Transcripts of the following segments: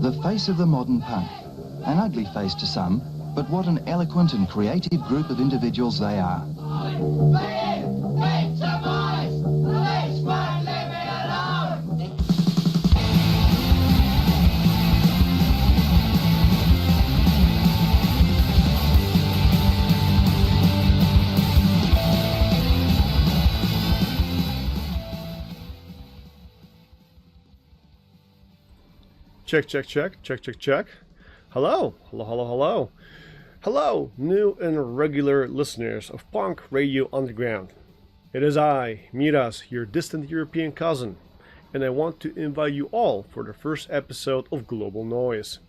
The face of the modern punk. An ugly face to some, but what an eloquent and creative group of individuals they are. Check. Hello, new and regular listeners of Punk Radio Underground. It is I, Miras, your distant European cousin, and I want to invite you all for the first episode of Global Noise.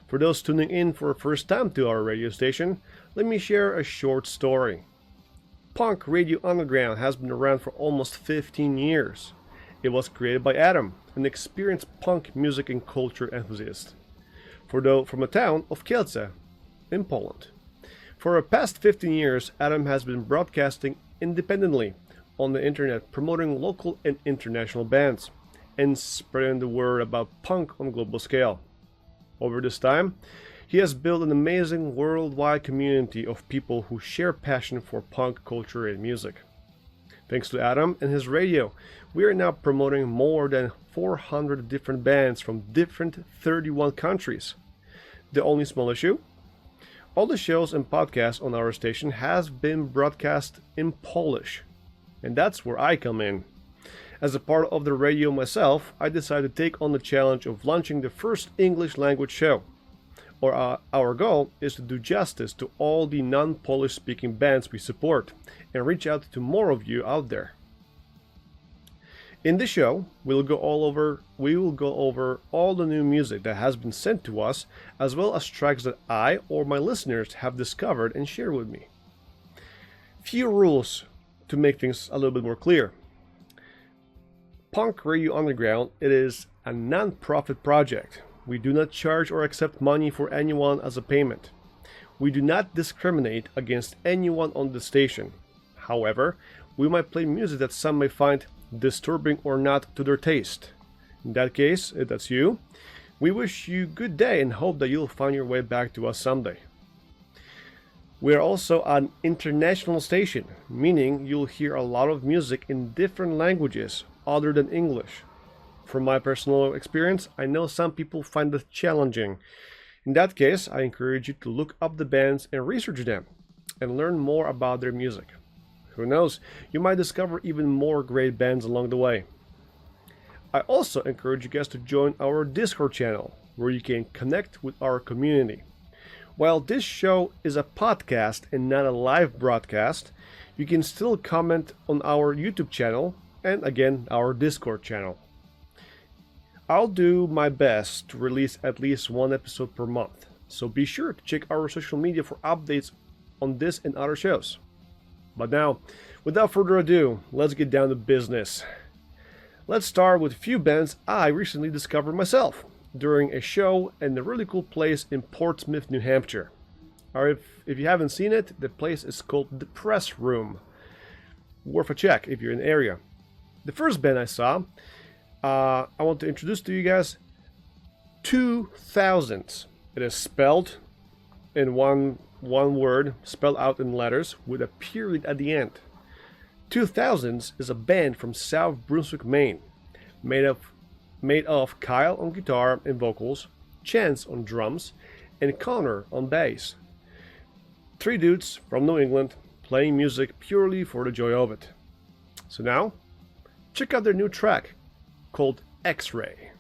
For those tuning in for the first time to our radio station, let me share a short story. Punk Radio Underground has been around for almost 15 years. It was created by Adam, an experienced punk music and culture enthusiast, from the town of Kielce in Poland. For the past 15 years, Adam has been broadcasting independently on the internet, promoting local and international bands, and spreading the word about punk on a global scale. Over this time, he has built an amazing worldwide community of people who share passion for punk culture and music. Thanks to Adam and his radio, we are now promoting more than 400 different bands from different 31 countries. The only small issue? All the shows and podcasts on our station has been broadcast in Polish. And that's where I come in. As a part of the radio myself, I decided to take on the challenge of launching the first English language show. Our goal is to do justice to all the non-Polish speaking bands we support and reach out to more of you out there. In this show, we will go over all the new music that has been sent to us, as well as tracks that I or my listeners have discovered and shared with me. Few rules to make things a little bit more clear. Punk Radio Underground, it is a non-profit project. We do not charge or accept money for anyone as a payment. We do not discriminate against anyone on the station. However, we might play music that some may find disturbing or not to their taste. In that case, if that's you, we wish you good day and hope that you'll find your way back to us someday. We are also an international station, meaning you'll hear a lot of music in different languages other than English. From my personal experience, I know some people find it challenging. In that case, I encourage you to look up the bands and research them and learn more about their music. Who knows, you might discover even more great bands along the way. I also encourage you guys to join our Discord channel, where you can connect with our community. While this show is a podcast and not a live broadcast, you can still comment on our YouTube channel and again our Discord channel. I'll do my best to release at least one episode per month, so be sure to check our social media for updates on this and other shows. But now, without further ado, let's get down to business. Let's start with a few bands I recently discovered myself during a show in a really cool place in Portsmouth, New Hampshire. Or if you haven't seen it, the place is called The Press Room. Worth a check if you're in the area. The first band I saw, I want to introduce to you guys 2000s. It is spelled in one word, spelled out in letters with a period at the end. 2000s is a band from South Brunswick, Maine, made of Kyle on guitar and vocals, Chance on drums, and Connor on bass. Three dudes from New England playing music purely for the joy of it. So now, check out their new track called X-Ray.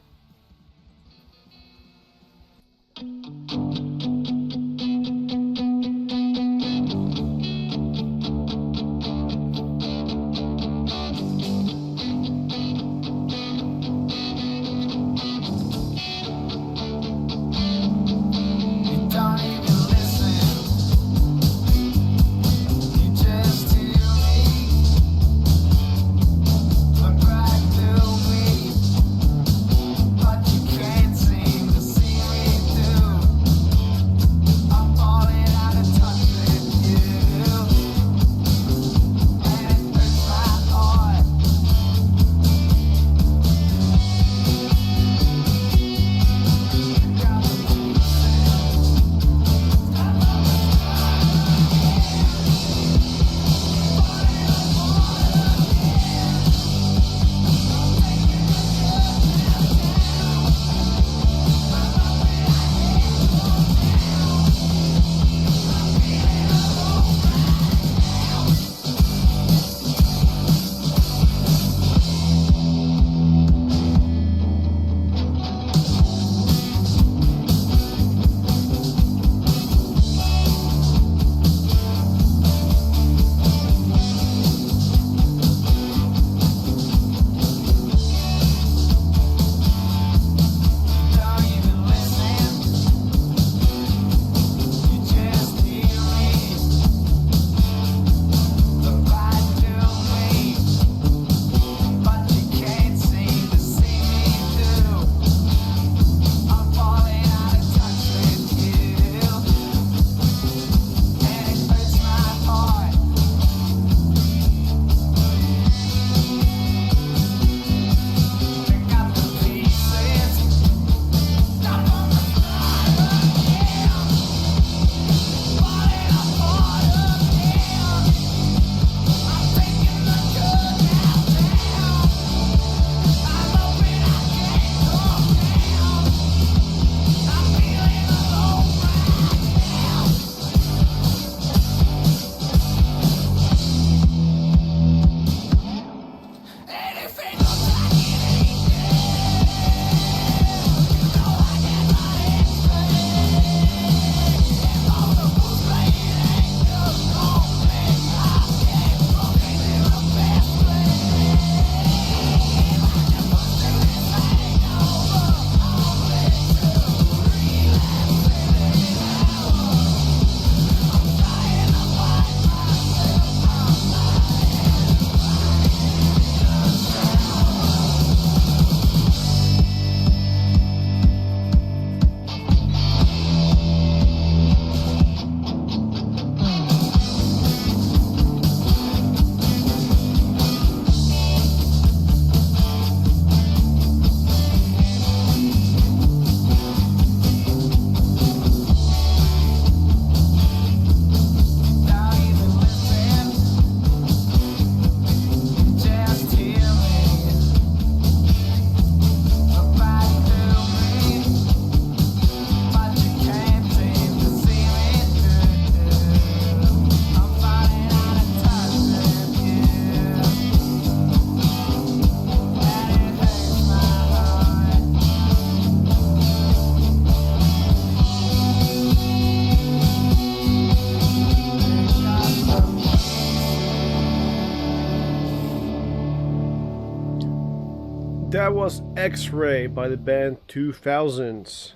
was X-Ray by the band 2000s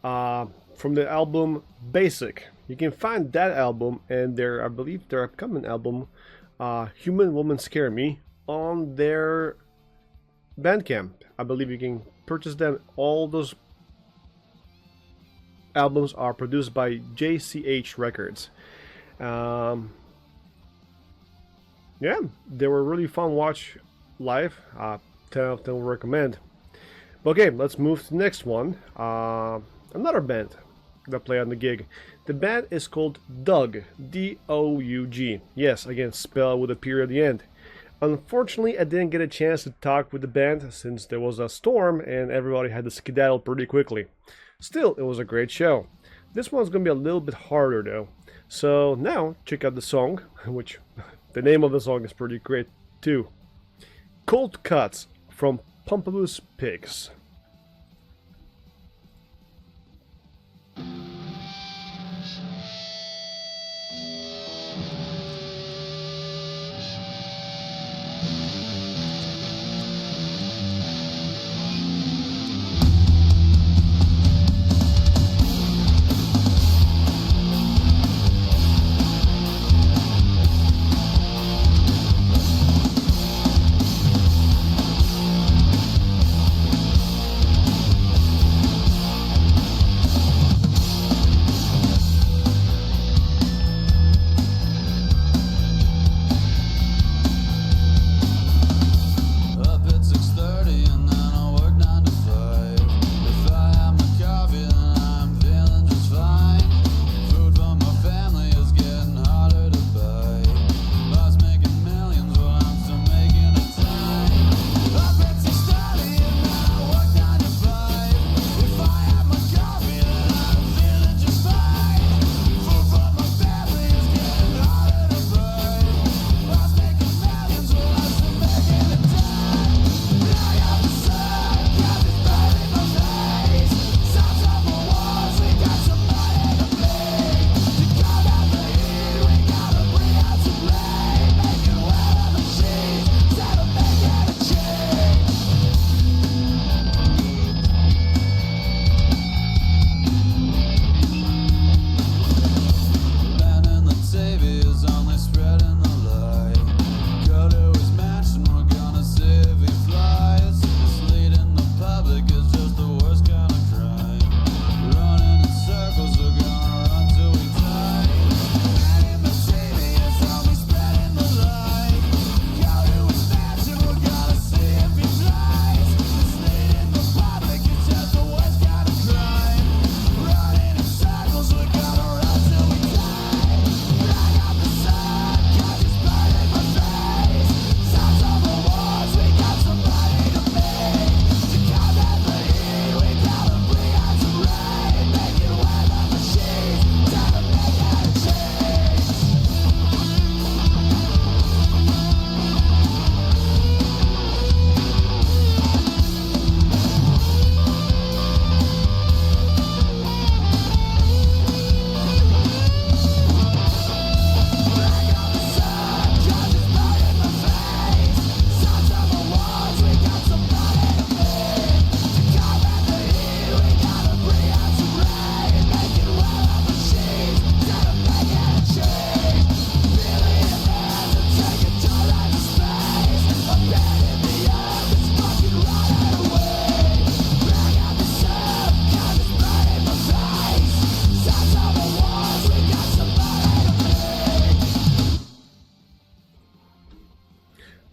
from the album Basic. You can find that album and their, I believe, their upcoming album, Human Woman Scare Me, on their Bandcamp. I believe you can purchase them. All those albums are produced by JCH Records. Yeah, they were really fun watch live. 10 out of 10 will recommend. But okay, let's move to the next one. Another band that play on the gig. The band is called Doug, D-O-U-G. Yes, again, spelled with a period at the end. Unfortunately, I didn't get a chance to talk with the band since there was a storm and everybody had to skedaddle pretty quickly. Still, it was a great show. This one's gonna be a little bit harder though. So now, check out the song, which the name of the song is pretty great too. Cold Cuts from Pompous Pigs.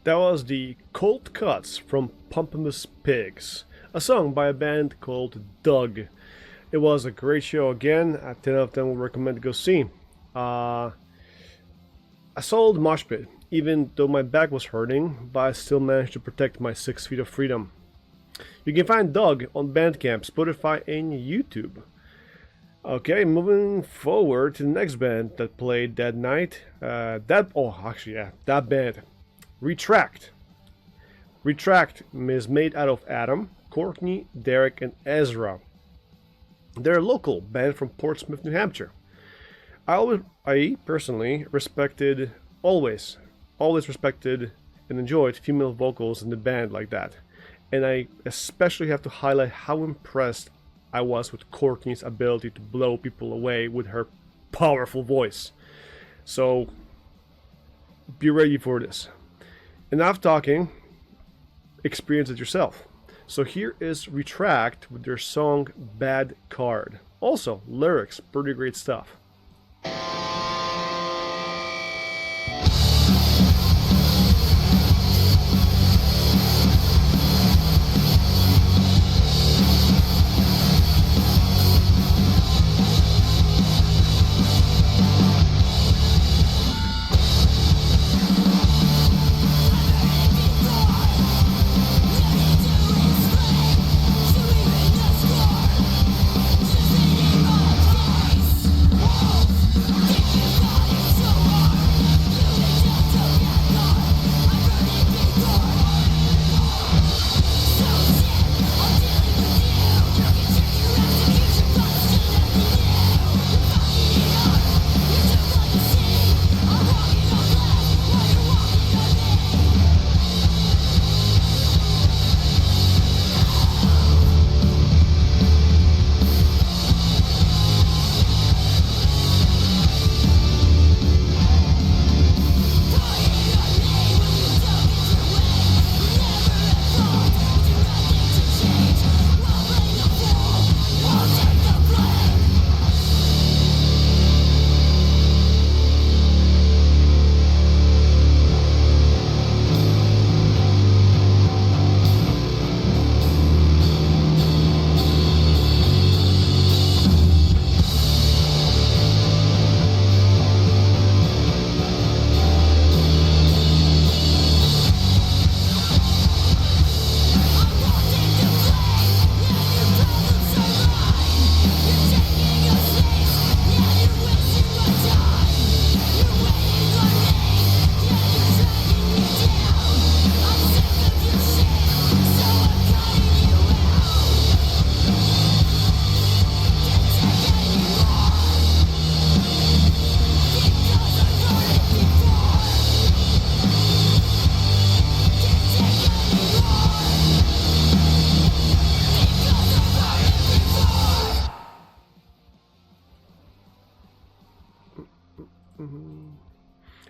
That was the Cold Cuts from Pompous Pigs, a song by a band called Doug. It was a great show again. 10 out of 10 would recommend to go see. A solid mosh pit, even though my back was hurting, but I still managed to protect my 6 feet of freedom. You can find Doug on Bandcamp, Spotify, and YouTube. Okay, moving forward to the next band that played that night. That band. Retract. Retract is made out of Adam, Courtney, Derek, and Ezra. They're a local band from Portsmouth, New Hampshire. I personally always respected and enjoyed female vocals in the band like that. And I especially have to highlight how impressed I was with Courtney's ability to blow people away with her powerful voice. So be ready for this. Enough talking, experience it yourself. So here is Retract with their song Bad Card. Also, lyrics, pretty great stuff.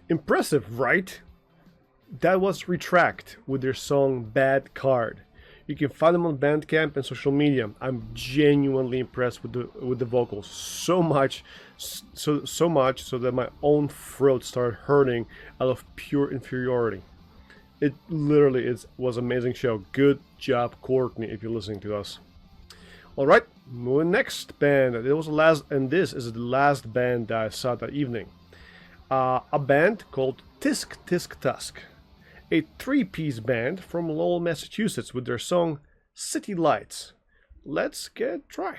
Impressive, right? That was Retract with their song Bad Card. You can find them on Bandcamp and social media. I'm genuinely impressed with the vocals. So much so that my own throat started hurting out of pure inferiority. It literally was an amazing show. Good job, Courtney, if you're listening to us. Alright, moving next band. This is the last band that I saw that evening. A band called Tisk Tisk Tusk. A 3-piece band from Lowell, Massachusetts with their song City Lights. Let's get try.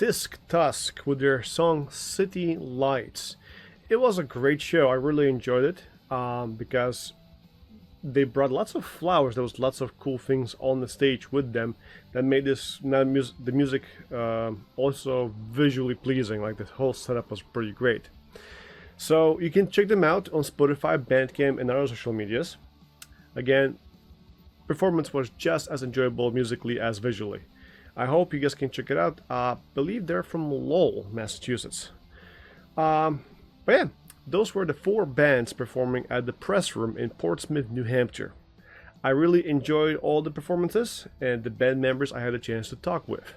Tisk Tusk with their song City Lights. It was a great show. I really enjoyed it because they brought lots of flowers. There was lots of cool things on the stage with them that made the music also visually pleasing. Like the whole setup was pretty great. So you can check them out on Spotify, Bandcamp, and other social medias. Again, performance was just as enjoyable musically as visually. I hope you guys can check it out. I believe they're from Lowell, Massachusetts. But yeah, those were the 4 bands performing at the Press Room in Portsmouth, New Hampshire. I really enjoyed all the performances and the band members I had a chance to talk with.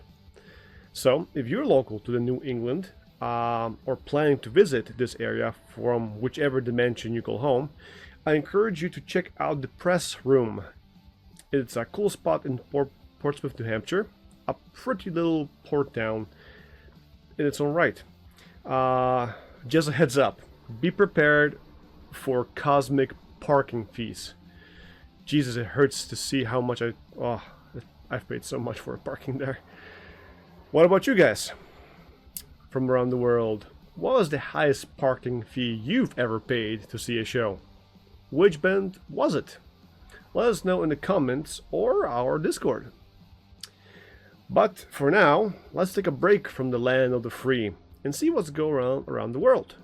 So, if you're local to the New England or planning to visit this area from whichever dimension you call home, I encourage you to check out the Press Room. It's a cool spot in Portsmouth, New Hampshire, a pretty little port town in its own right. Just a heads up. Be prepared for cosmic parking fees. Jesus, it hurts to see how much I've paid so much for parking there. What about you guys from around the world? What was the highest parking fee you've ever paid to see a show? Which band was it? Let us know in the comments or our Discord. But for now, let's take a break from the land of the free and see what's going on around the world.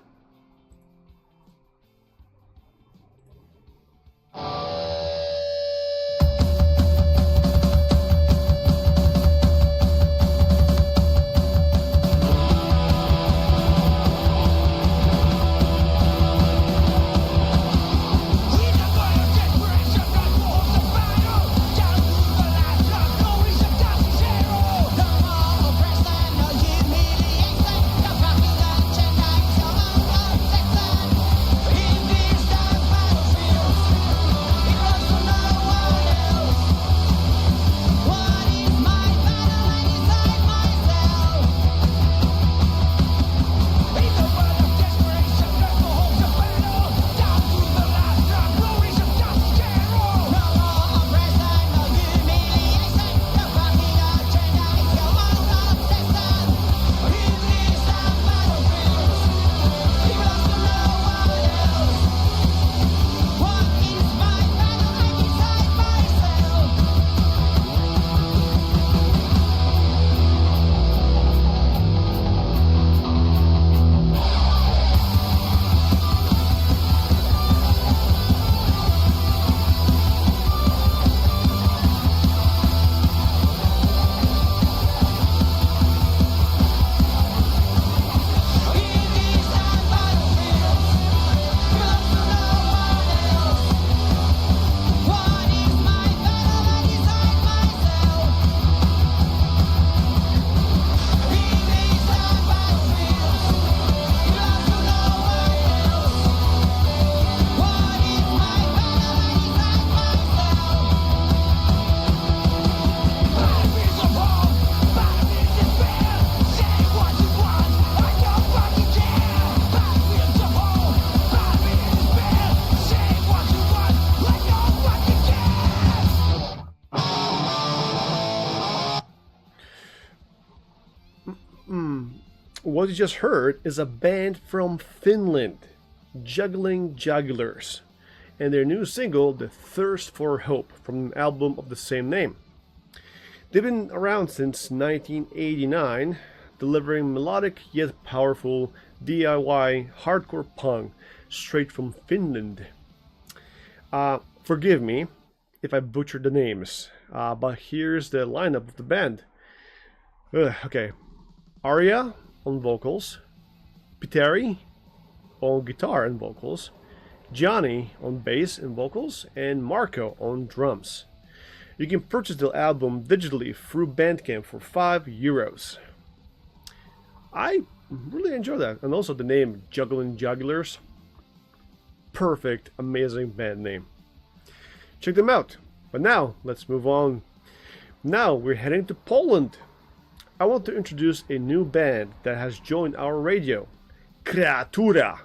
What you just heard is a band from Finland, Juggling Jugglers, and their new single, The Thirst for Hope, from an album of the same name. They've been around since 1989, delivering melodic yet powerful DIY hardcore punk straight from Finland. Forgive me if I butchered the names, but here's the lineup of the band. Okay, Arya on vocals, Petteri on guitar and vocals, Johnny on bass and vocals, and Marco on drums. You can purchase the album digitally through Bandcamp for €5. I really enjoy that, and also the name Juggling Jugglers. Perfect, amazing band name. Check them out. But now, let's move on. Now we're heading to Poland. I want to introduce a new band that has joined our radio, Kreatura.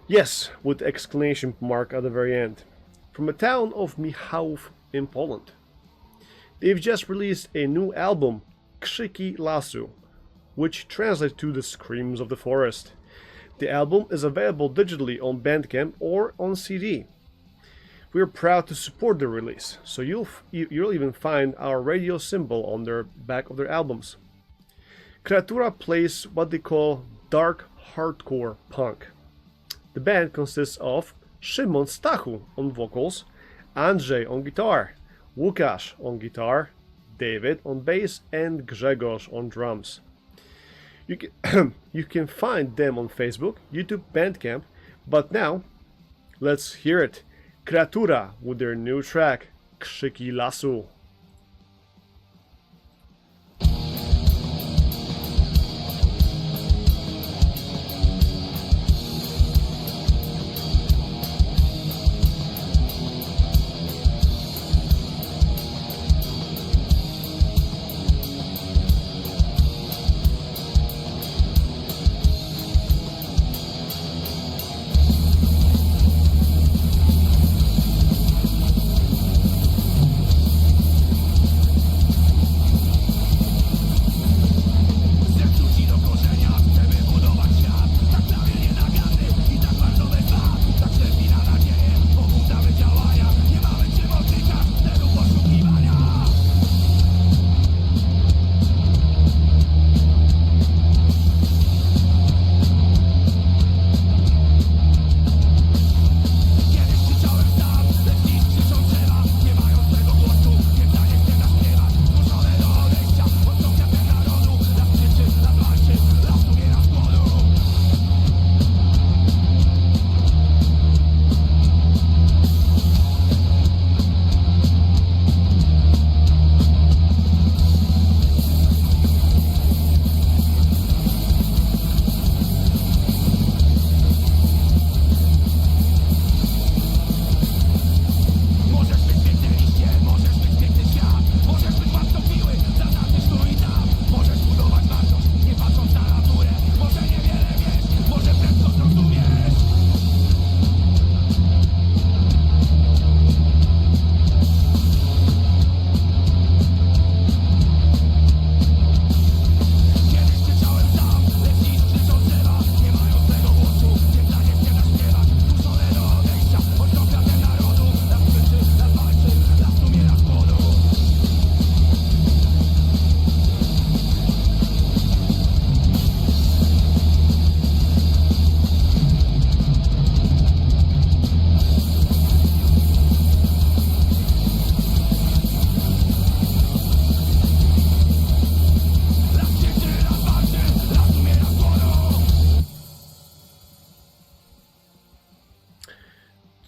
Yes, with the exclamation mark at the very end. From the town of Michałów in Poland. They've just released a new album, Krzyki Lasu, which translates to the screams of the forest. The album is available digitally on Bandcamp or on CD. We are proud to support the release, so you'll even find our radio symbol on the back of their albums. Kreatura plays what they call dark hardcore punk. The band consists of Szymon Stachu on vocals, Andrzej on guitar, Łukasz on guitar, David on bass, and Grzegorz on drums. You can find them on Facebook, YouTube, Bandcamp, but now let's hear it. Kreatura with their new track, Krzyki Lasu.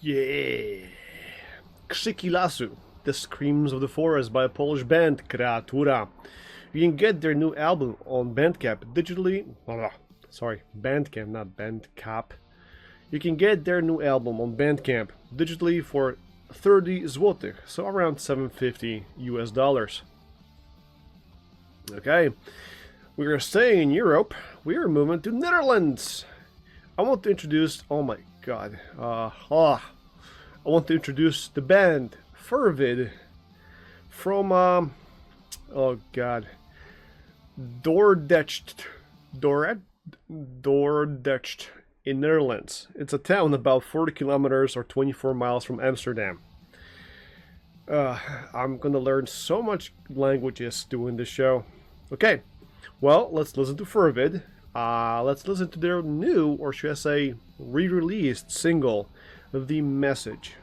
Yeah! Krzyki Lasu, The Screams of the Forest by a Polish band, Kreatura. You can get their new album on Bandcamp digitally. Bandcamp, not Bandcap. You can get their new album on Bandcamp digitally for 30 złotych, so around $7.50 US. Okay, we are staying in Europe. We are moving to Netherlands. I want to introduce. Oh my God! I want to introduce the band Fervid from oh God, Dordrecht in Netherlands. It's a town about 40 kilometers or 24 miles from Amsterdam. I'm gonna learn so much languages doing this show. Okay, well, let's listen to Fervid. Let's listen to their new, or should I say, re-released single, The Message.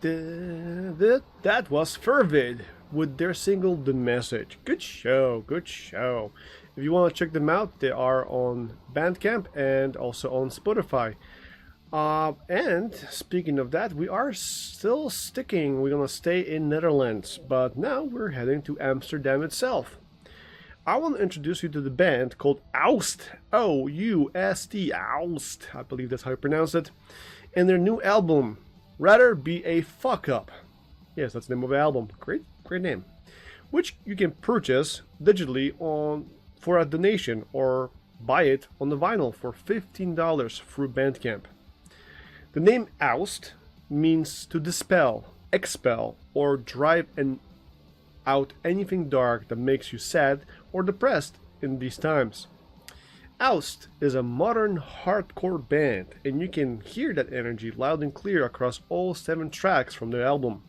That was Fervid with their single The Message. Good show, good show. If you want to check them out, they are on Bandcamp and also on Spotify. And speaking of that, we are still sticking. We're gonna stay in Netherlands, but now we're heading to Amsterdam itself. I want to introduce you to the band called Oust, O-U-S-T, Oust, I believe that's how you pronounce it, and their new album, Rather Be a Fuck Up. Yes, that's the name of the album. Great name. Which you can purchase digitally for a donation or buy it on the vinyl for $15 through Bandcamp. The name Oust means to dispel, expel, or drive out anything dark that makes you sad or depressed in these times. Oust is a modern hardcore band, and you can hear that energy loud and clear across all 7 tracks from the album.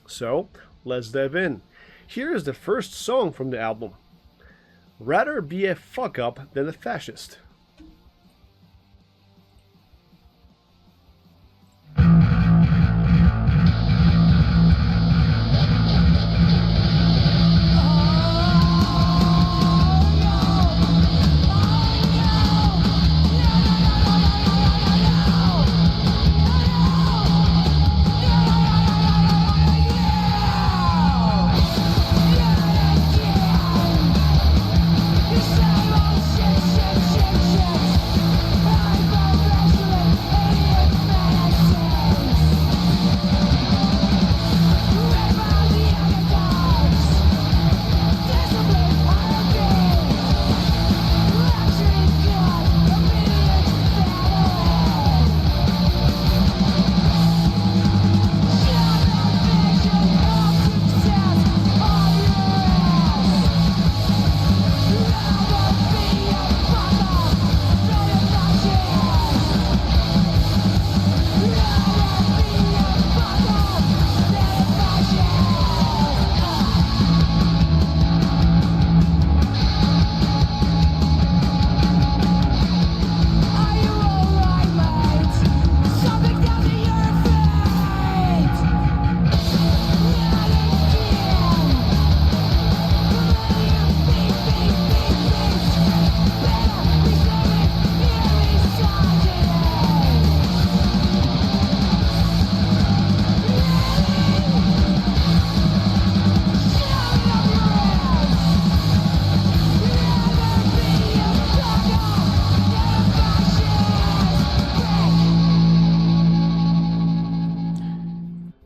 So, let's dive in. Here is the first song from the album. Rather be a fuck up than a fascist.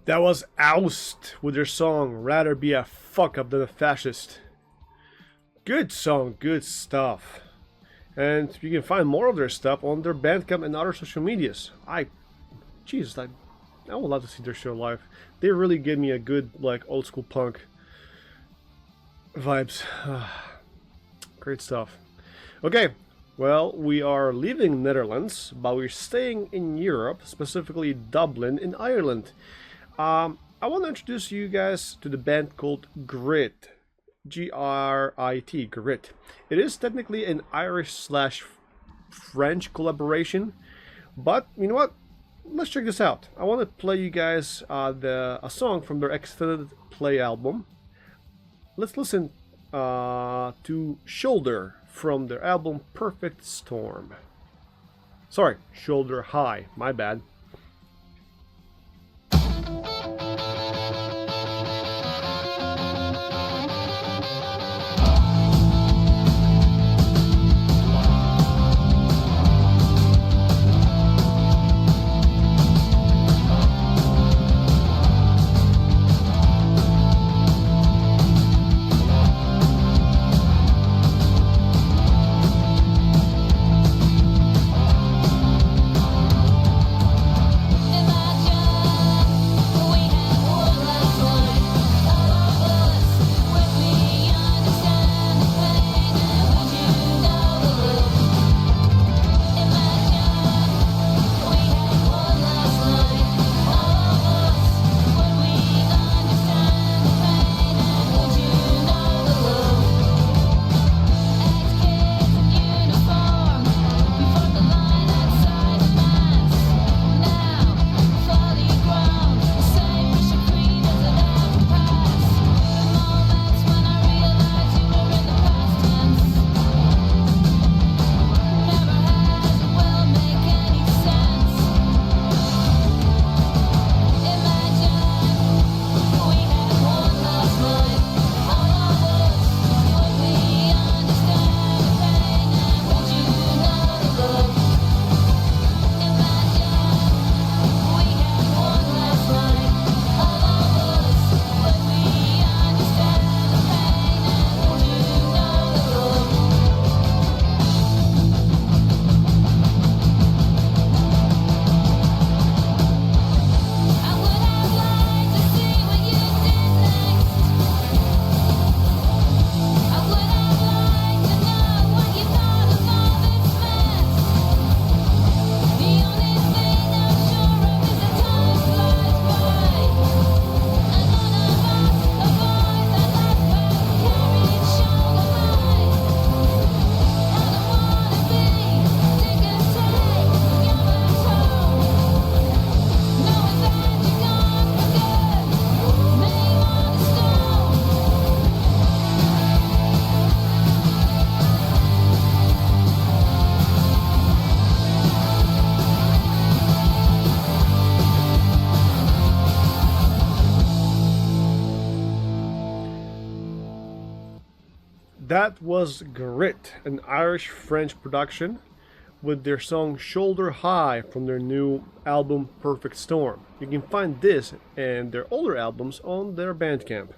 That was Oust with their song Rather Be a Fuck Up Than a Fascist. Good song, good stuff. And you can find more of their stuff on their Bandcamp and other social medias. I would love to see their show live. They really give me a good, like, old school punk vibes. Great stuff. Okay, well, we are leaving Netherlands, but we're staying in Europe, specifically Dublin in Ireland. I want to introduce you guys to the band called Grit. G-R-I-T, Grit. It is technically an Irish/French collaboration, but you know what? Let's check this out. I want to play you guys a song from their extended play album. Let's listen to Shoulder from their album Perfect Storm. Sorry, Shoulder High, my bad. That was Grit, an Irish-French production with their song Shoulder High from their new album Perfect Storm. You can find this and their older albums on their Bandcamp.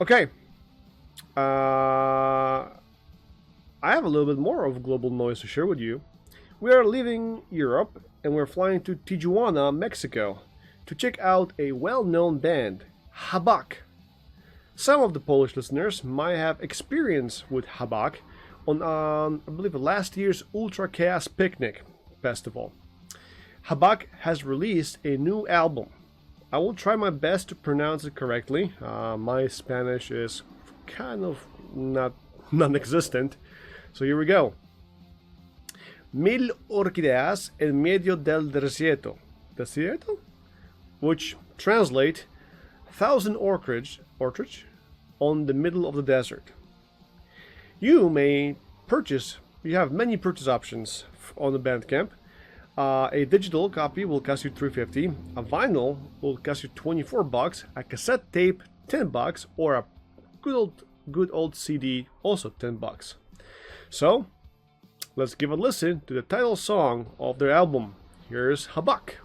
Okay, I have a little bit more of global noise to share with you. We are leaving Europe and we're flying to Tijuana, Mexico to check out a well-known band, Habak. Some of the Polish listeners might have experience with Habak on, I believe, last year's Ultra Chaos Picnic festival. Habak has released a new album. I will try my best to pronounce it correctly. My Spanish is kind of not non-existent. So here we go. Mil orquídeas en medio del desierto. Desierto? Which translate 1,000 orchids on the middle of the desert. You have many purchase options on the Bandcamp. A digital copy will cost you $3.50, a vinyl will cost you $24, a cassette tape $10, or a good old CD also $10. So, let's give a listen to the title song of their album. Here's Habak.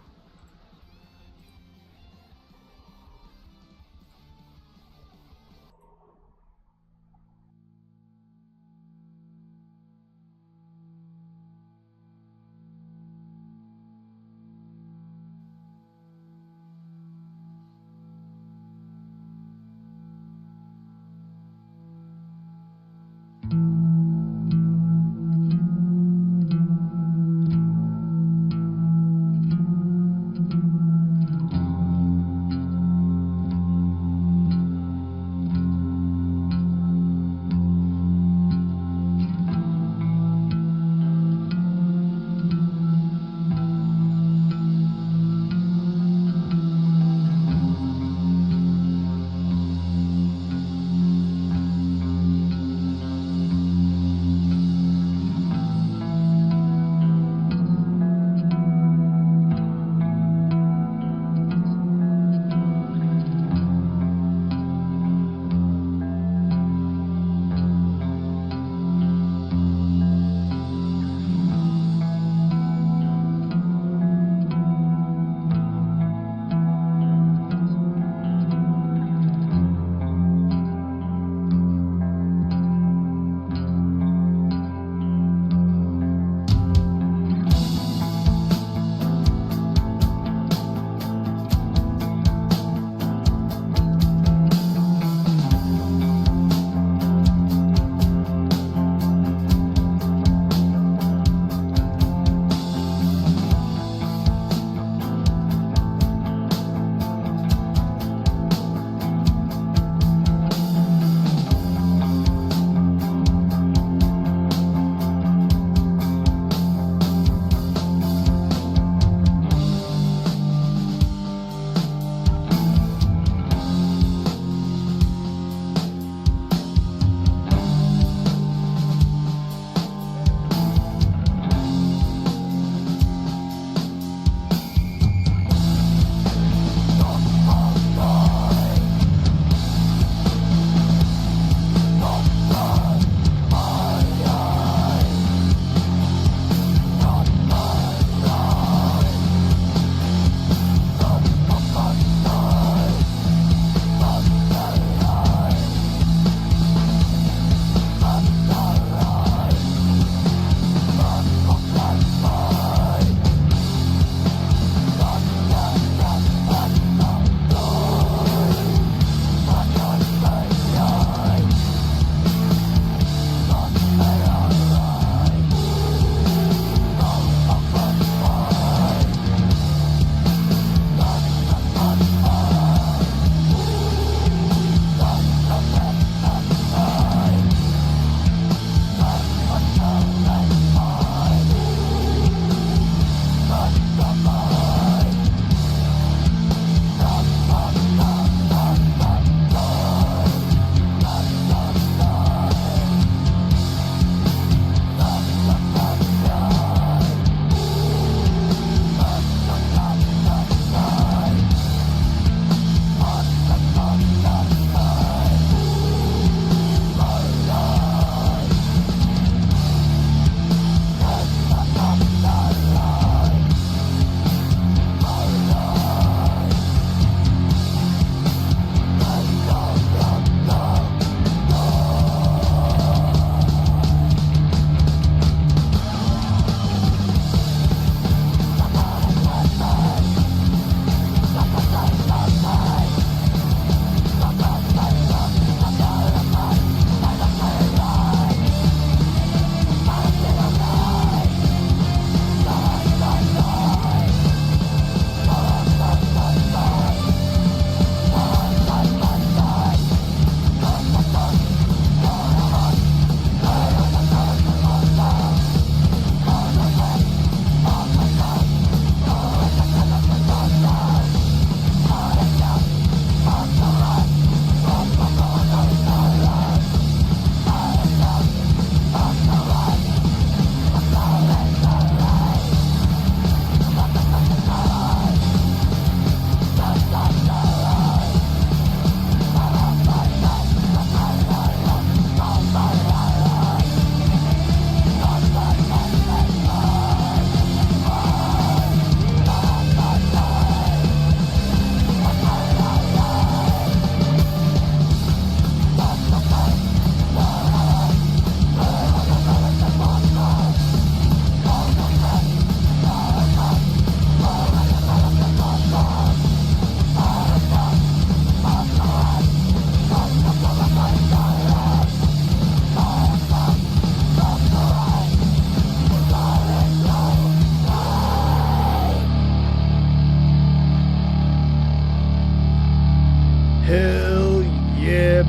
Hell yeah,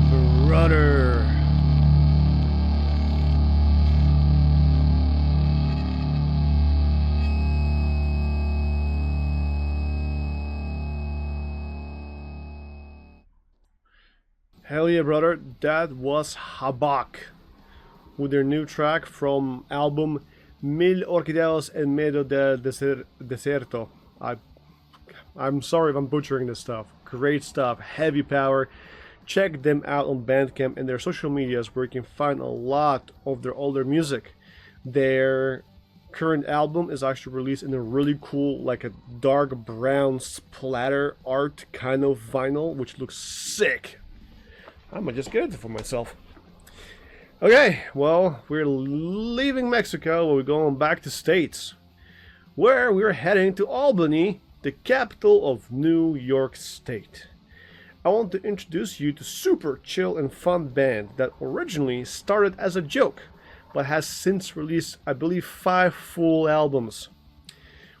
brother. Hell yeah, brother. That was Habak with their new track from album Mil Orquídeas en Medio del Desierto. I'm sorry if I'm butchering this stuff. Great stuff, heavy power. Check them out on Bandcamp and their social medias where you can find a lot of their older music. Their current album is actually released in a really cool, like a dark brown splatter art kind of vinyl, which looks sick. I might just get it for myself. Okay, well, we're leaving Mexico, we're going back to States, where we're heading to Albany, the capital of New York State. I want to introduce you to super chill and fun band that originally started as a joke, but has since released, I believe, 5 full albums,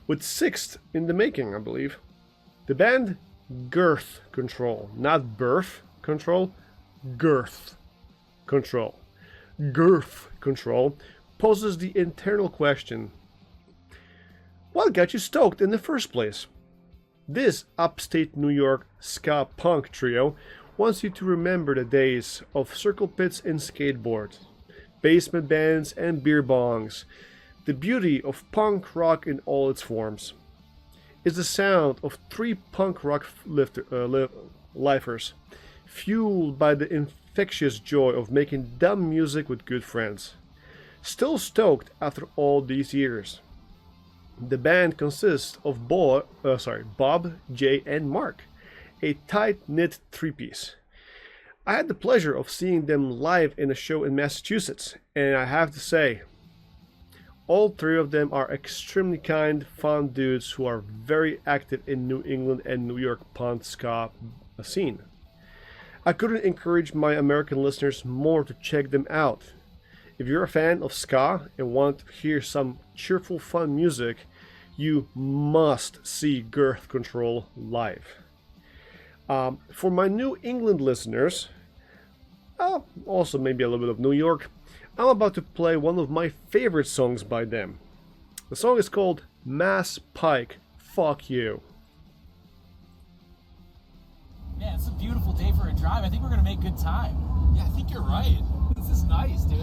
with 6th in the making, I believe. The band Girth Control, not birth control, girth control. Girth Control poses the internal question: what got you stoked in the first place? This upstate New York ska punk trio wants you to remember the days of circle pits and skateboards, basement bands and beer bongs, the beauty of punk rock in all its forms. It's the sound of 3 punk rock lifers, fueled by the infectious joy of making dumb music with good friends. Still stoked after all these years. The band consists of Bob, Jay, and Mark, a tight-knit 3-piece. I had the pleasure of seeing them live in a show in Massachusetts, and I have to say, all 3 of them are extremely kind, fun dudes who are very active in New England and New York punk ska scene. I couldn't encourage my American listeners more to check them out. If you're a fan of ska and want to hear some cheerful, fun music, you must see Girth Control live. For my New England listeners, also maybe a little bit of New York, I'm about to play one of my favorite songs by them. The song is called Mass Pike, Fuck You. Yeah, it's a beautiful day for a drive. I think we're gonna make good time. Yeah, I think you're right. This is nice, dude.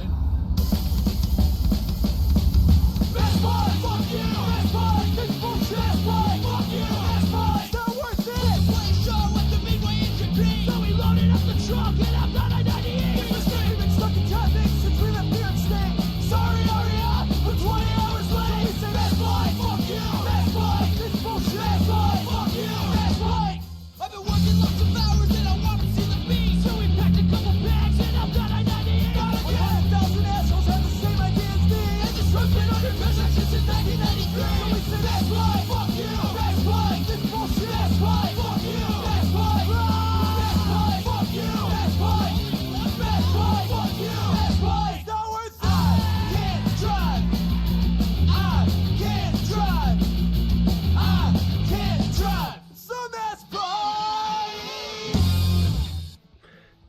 Best Buy, fuck you! Best Buy, this bullshit! Best Buy, fuck you! Best Buy, it's not worth it! Play show what the midway it should be. So we loaded up the truck and I'm done at 98. We been stuck in traffic since we left here in state. Sorry, Aria, we're 20 hours late. So we say Best Buy, fuck you! Best Buy, this bullshit! Best Buy, fuck you! Best Buy! I've been working lots of hours and I want to see the beat. So we packed a couple bags and I'm done at 98. 100,000 assholes have the same idea as me. And this truck's been under construction since 1993. So we say Best Buy, fuck you! Best Buy, this bullshit! Best Buy, fuck you! Best Buy, Best Buy, fuck you! Best Buy, Best Buy, fuck you! Best Buy, it's not worth it! I can't drive! I can't drive! I can't drive! So Mass Pike!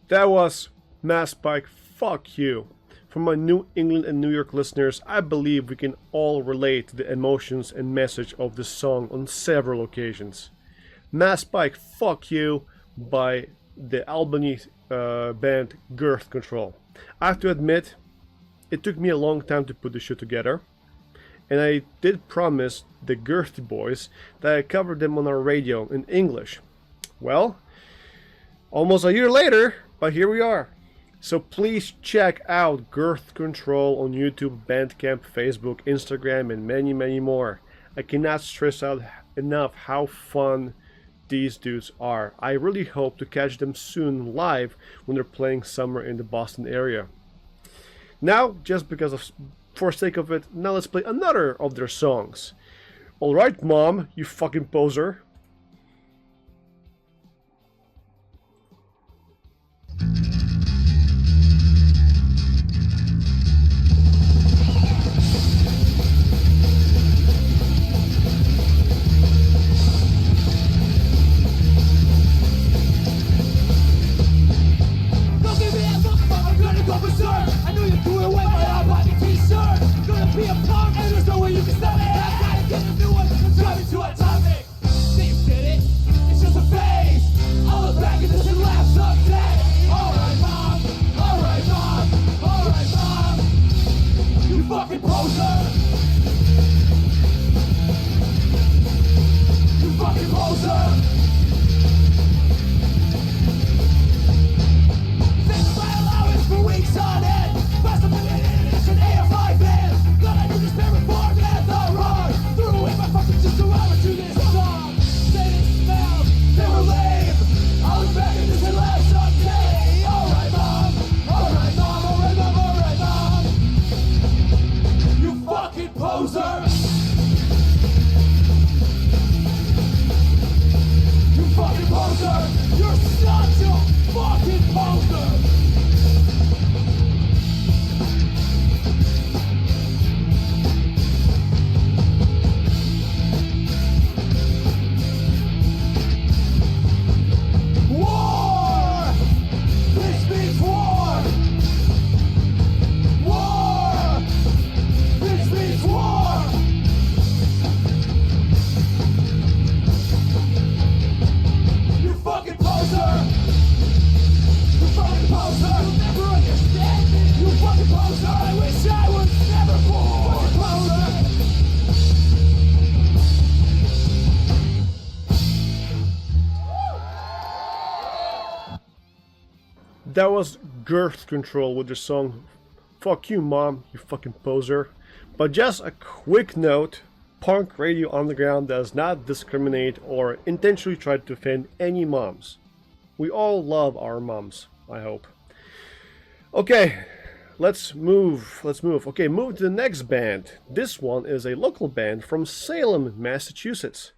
That was Mass Pike, Fuck You. For my New England and New York listeners, I believe we can all relate to the emotions and message of this song on several occasions. Mass Pike, Fuck You by the Albany band Girth Control. I have to admit, it took me a long time to put this shit together, and I did promise the Girthy boys that I covered them on our radio in English. Well, almost a year later, but here we are. So please check out Girth Control on YouTube, Bandcamp, Facebook, Instagram, and many, many more. I cannot stress out enough how fun these dudes are. I really hope to catch them soon live when they're playing somewhere in the Boston area. Now, just for sake of it, now let's play another of their songs. Alright, Mom, you fucking poser. That was Girth Control with their song Fuck You Mom, You Fucking Poser. But just a quick note, punk radio underground does not discriminate or intentionally try to offend any moms. We all love our moms, I hope. Okay, let's move. Okay, move to the next band. This one is a local band from Salem, Massachusetts.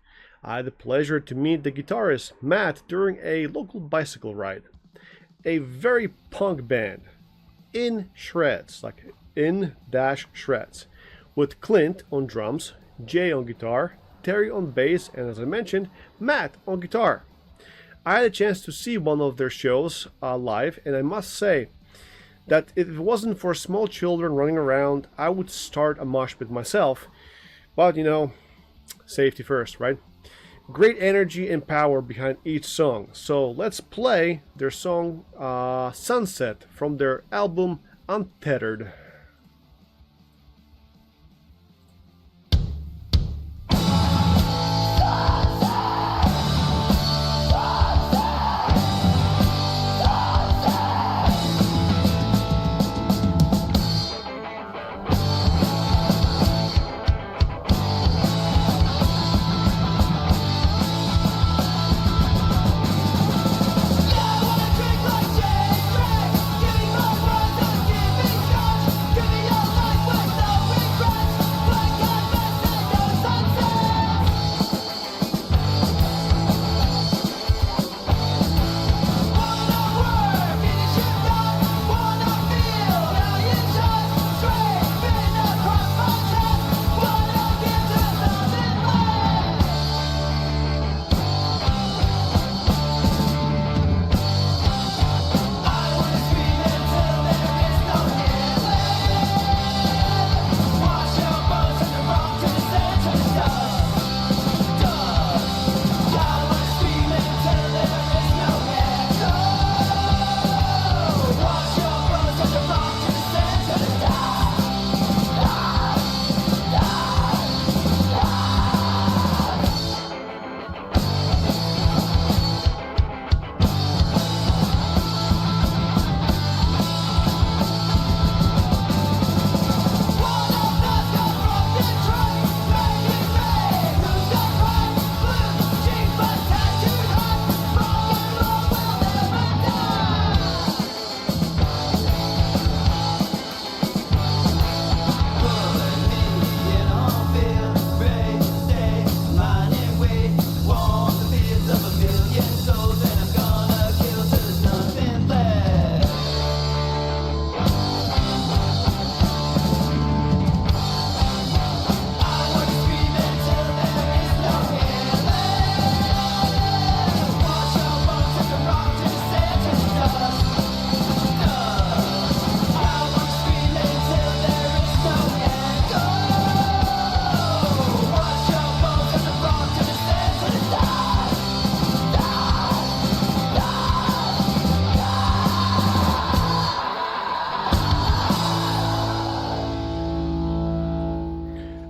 I had the pleasure to meet the guitarist, Matt, during a local bicycle ride. A very punk band, in shreds, like in-shreds, with Clint on drums, Jay on guitar, Terry on bass, and as I mentioned, Matt on guitar. I had a chance to see one of their shows live, and I must say that if it wasn't for small children running around, I would start a mosh pit myself. But, you know, safety first, right? Great energy and power behind each song. So let's play their song Sunset from their album Untethered.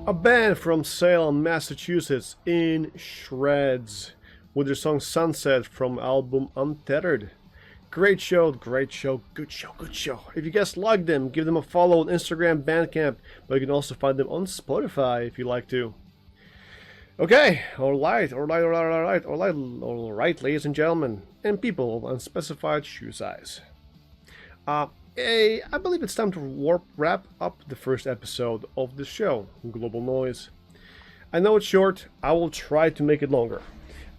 A band from Salem, Massachusetts, in shreds, with their song Sunset from album Untethered. Great show, good show. If you guys like them, give them a follow on Instagram, Bandcamp, but you can also find them on Spotify if you like to. Okay, alright, ladies and gentlemen, and people of unspecified shoe size. I believe it's time to wrap up the first episode of the show, Global Noise. I know it's short, I will try to make it longer.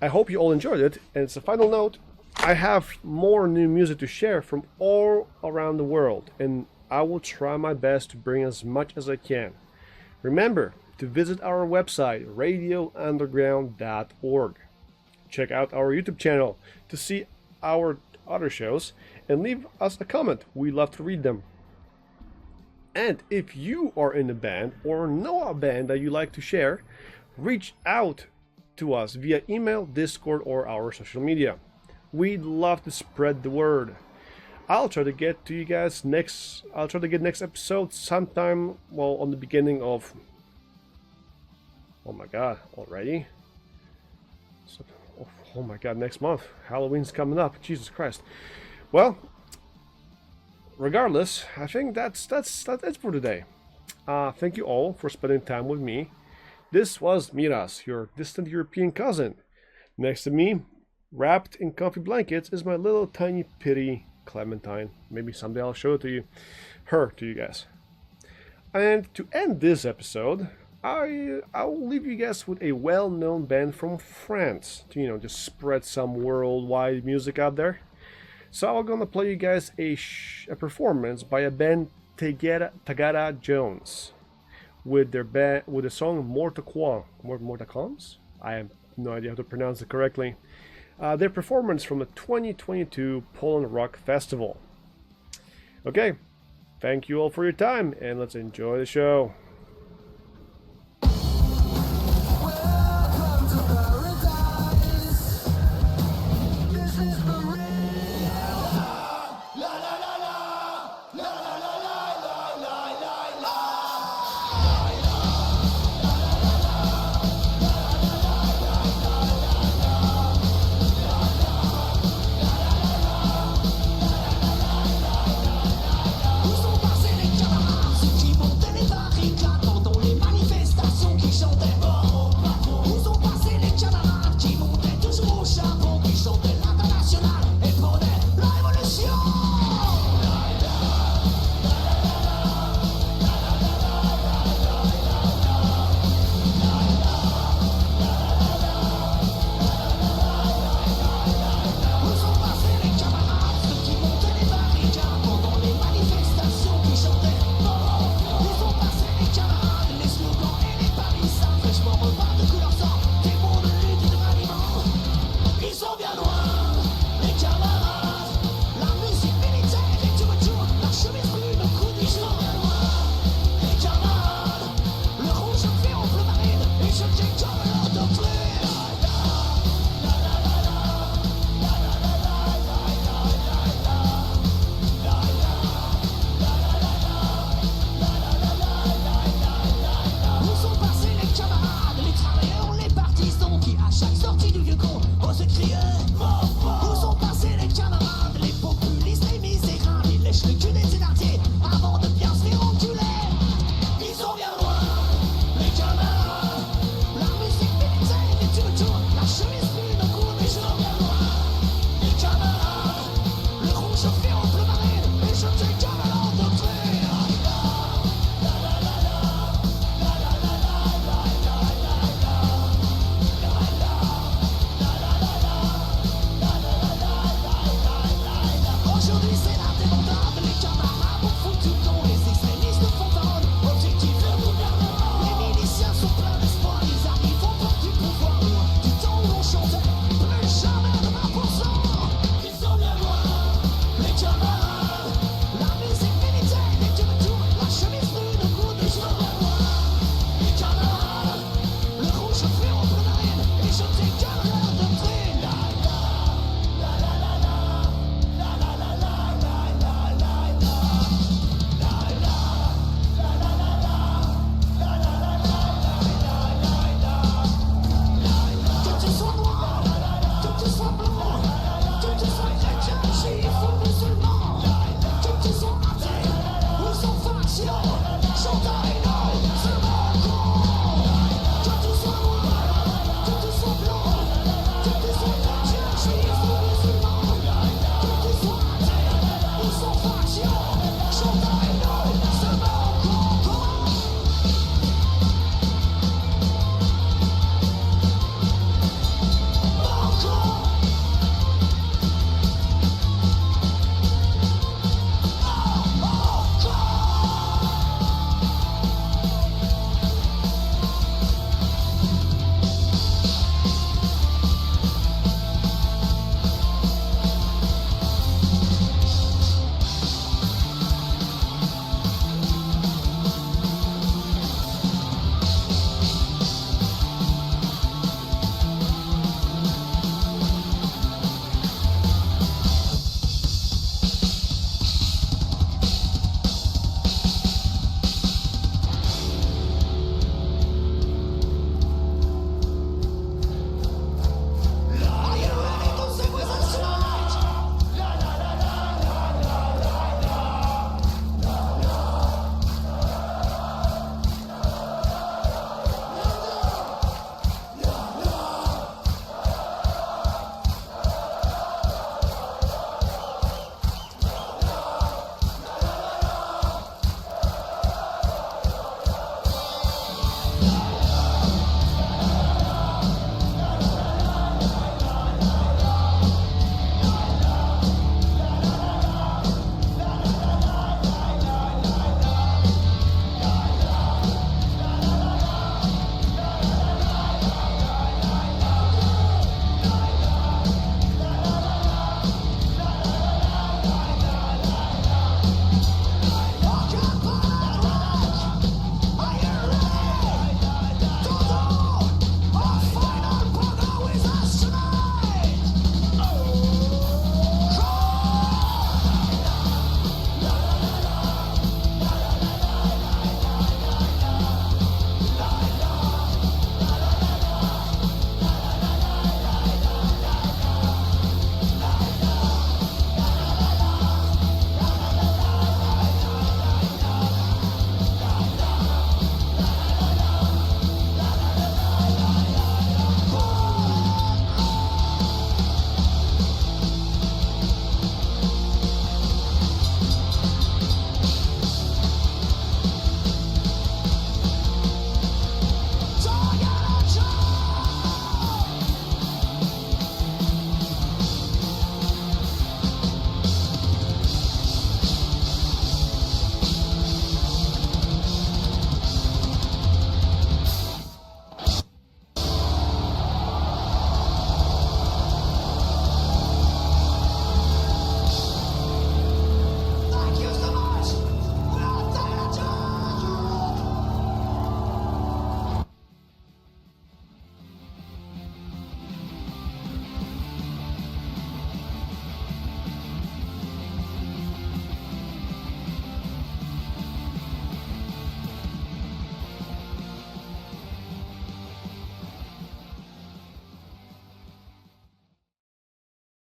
I hope you all enjoyed it, and as a final note, I have more new music to share from all around the world, and I will try my best to bring as much as I can. Remember to visit our website, radiounderground.org. Check out our YouTube channel to see our other shows, and leave us a comment. We love to read them. And if you are in a band or know a band that you like to share, reach out to us via email, Discord, or our social media. We'd love to spread the word. I'll try to get to you guys next episode sometime, well, on the beginning of, oh my god, already? Oh my god, next month. Halloween's coming up. Jesus Christ. Well, regardless, I think that's it for today. Thank you all for spending time with me. This was Miras, your distant European cousin. Next to me, wrapped in comfy blankets, is my little tiny pitty Clementine. Maybe someday I'll show it to you, her to you guys. And to end this episode, I'll leave you guys with a well-known band from France to just spread some worldwide music out there. So I'm gonna play you guys a performance by a band Tagada Jones with the song Mortacons. I have no idea how to pronounce it correctly. Their performance from the 2022 Poland Rock Festival. Okay, thank you all for your time, and let's enjoy the show.